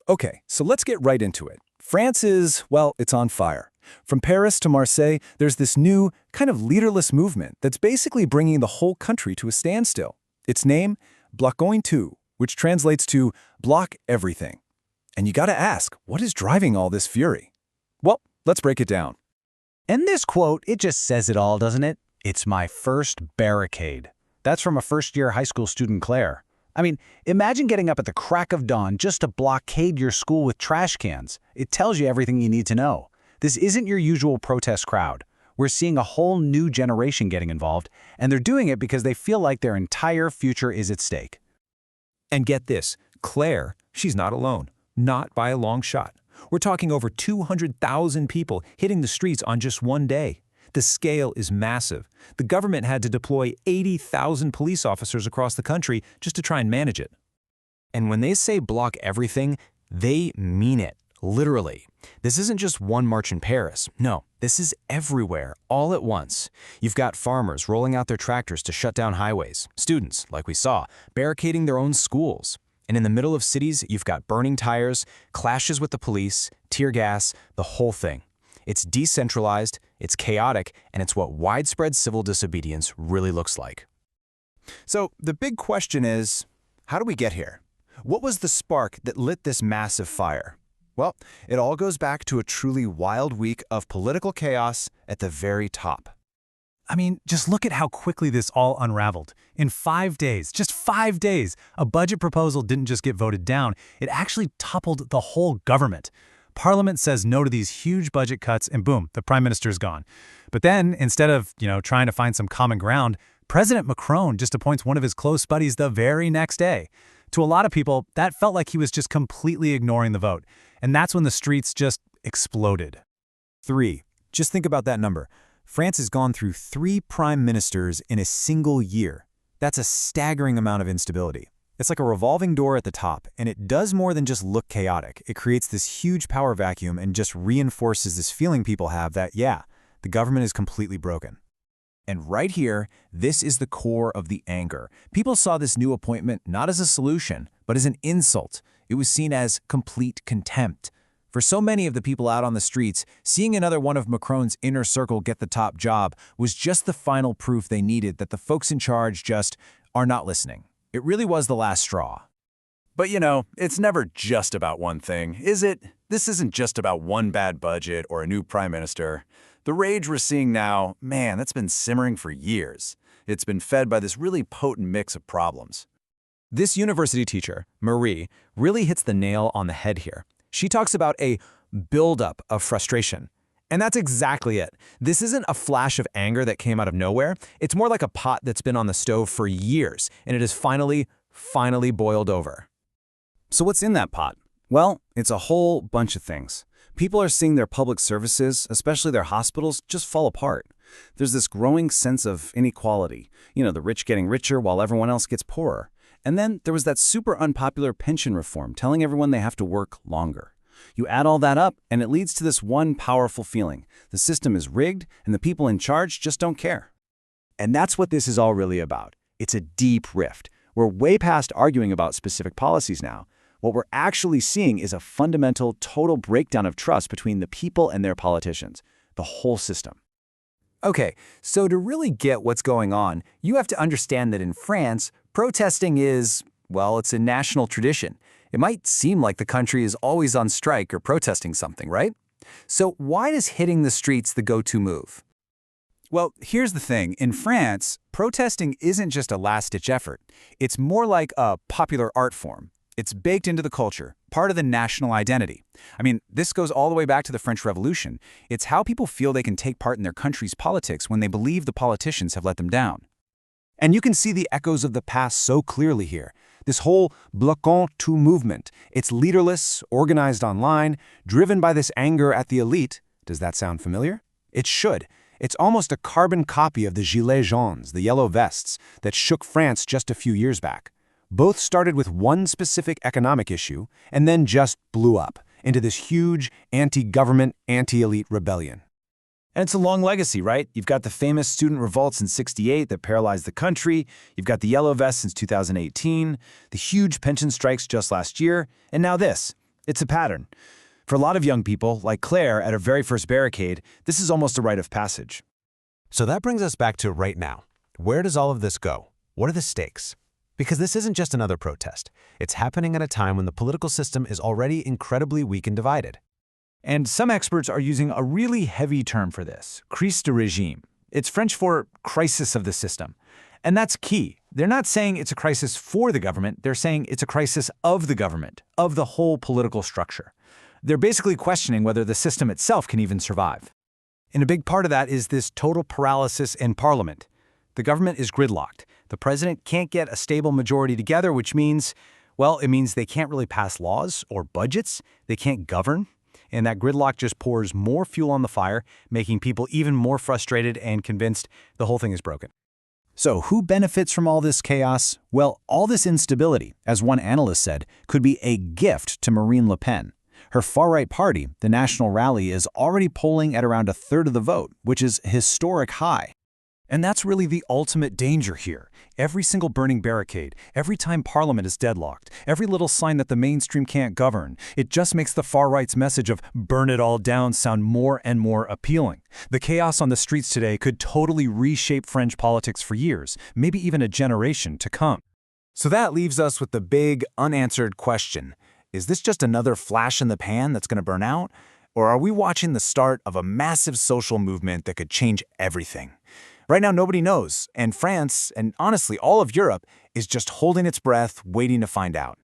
Okay, so let's get right into it. France is, well, it's on fire. From Paris to Marseille, there's this new, kind of leaderless movement that's basically bringing the whole country to a standstill. Its name, Bloquons tout, which translates to block everything. And you gotta ask, what is driving all this fury? Well, let's break it down. And this quote, it just says it all, doesn't it? It's my first barricade. That's from a first-year high school student, Claire. I mean, imagine getting up at the crack of dawn just to blockade your school with trash cans. It tells you everything you need to know. This isn't your usual protest crowd. We're seeing a whole new generation getting involved, and they're doing it because they feel like their entire future is at stake. And get this, Claire, she's not alone. Not by a long shot. We're talking over 200,000 people hitting the streets on just one day. The scale is massive. The government had to deploy 80,000 police officers across the country just to try and manage it. And when they say block everything, they mean it, literally. This isn't just one march in Paris. No, this is everywhere, all at once. You've got farmers rolling out their tractors to shut down highways, students, like we saw, barricading their own schools. And in the middle of cities, you've got burning tires, clashes with the police, tear gas, the whole thing. It's decentralized, it's chaotic, and it's what widespread civil disobedience really looks like. So the big question is, how do we get here? What was the spark that lit this massive fire? Well, it all goes back to a truly wild week of political chaos at the very top. I mean, just look at how quickly this all unraveled. In 5 days, just 5 days, a budget proposal didn't just get voted down, it actually toppled the whole government. Parliament says no to these huge budget cuts, and boom, the prime minister's gone. But then, instead of, trying to find some common ground, President Macron just appoints one of his close buddies the very next day. To a lot of people, that felt like he was just completely ignoring the vote. And that's when the streets just exploded. 3. Just think about that number. France has gone through 3 prime ministers in a single year. That's a staggering amount of instability. It's like a revolving door at the top, and it does more than just look chaotic. It creates this huge power vacuum and just reinforces this feeling people have that, yeah, the government is completely broken. And right here, this is the core of the anger. People saw this new appointment not as a solution, but as an insult. It was seen as complete contempt. For so many of the people out on the streets, seeing another one of Macron's inner circle get the top job was just the final proof they needed that the folks in charge just are not listening. It really was the last straw. But it's never just about one thing, is it? This isn't just about one bad budget or a new prime minister. The rage we're seeing now, man, that's been simmering for years. It's been fed by this really potent mix of problems. This university teacher, Marie, really hits the nail on the head here. She talks about a buildup of frustration. And that's exactly it. This isn't a flash of anger that came out of nowhere. It's more like a pot that's been on the stove for years, and it is finally boiled over. So what's in that pot? Well, it's a whole bunch of things. People are seeing their public services, especially their hospitals, just fall apart. There's this growing sense of inequality. The rich getting richer while everyone else gets poorer. And then there was that super unpopular pension reform telling everyone they have to work longer. You add all that up, and it leads to this one powerful feeling. The system is rigged, and the people in charge just don't care. And that's what this is all really about. It's a deep rift. We're way past arguing about specific policies now. What we're actually seeing is a fundamental, total breakdown of trust between the people and their politicians, the whole system. Okay, so to really get what's going on, you have to understand that in France, protesting is, well, it's a national tradition. It might seem like the country is always on strike or protesting something, right? So why is hitting the streets the go-to move? Well, here's the thing. In France, protesting isn't just a last-ditch effort. It's more like a popular art form. It's baked into the culture, part of the national identity. I mean, this goes all the way back to the French Revolution. It's how people feel they can take part in their country's politics when they believe the politicians have let them down. And you can see the echoes of the past so clearly here. This whole Bloquons tout movement, it's leaderless, organized online, driven by this anger at the elite. Does that sound familiar? It should. It's almost a carbon copy of the Gilets jaunes, the yellow vests, that shook France just a few years back. Both started with one specific economic issue and then just blew up into this huge anti-government, anti-elite rebellion. And it's a long legacy, right? You've got the famous student revolts in '68 that paralyzed the country. You've got the yellow vests since 2018, the huge pension strikes just last year, and now this. It's a pattern. For a lot of young people, like Claire at her very first barricade, this is almost a rite of passage. So that brings us back to right now. Where does all of this go? What are the stakes? Because this isn't just another protest. It's happening at a time when the political system is already incredibly weak and divided. And some experts are using a really heavy term for this, crise de régime. It's French for crisis of the system. And that's key. They're not saying it's a crisis for the government, they're saying it's a crisis of the government, of the whole political structure. They're basically questioning whether the system itself can even survive. And a big part of that is this total paralysis in parliament. The government is gridlocked. The president can't get a stable majority together, which means, well, it means they can't really pass laws or budgets. They can't govern. And that gridlock just pours more fuel on the fire, making people even more frustrated and convinced the whole thing is broken. So who benefits from all this chaos? Well, all this instability, as one analyst said, could be a gift to Marine Le Pen. Her far-right party, the National Rally, is already polling at around a third of the vote, which is historic high. And that's really the ultimate danger here. Every single burning barricade, every time Parliament is deadlocked, every little sign that the mainstream can't govern, it just makes the far-right's message of burn it all down sound more and more appealing. The chaos on the streets today could totally reshape French politics for years, maybe even a generation to come. So that leaves us with the big, unanswered question. Is this just another flash in the pan that's going to burn out? Or are we watching the start of a massive social movement that could change everything? Right now, nobody knows, and France, and honestly all of Europe, is just holding its breath, waiting to find out.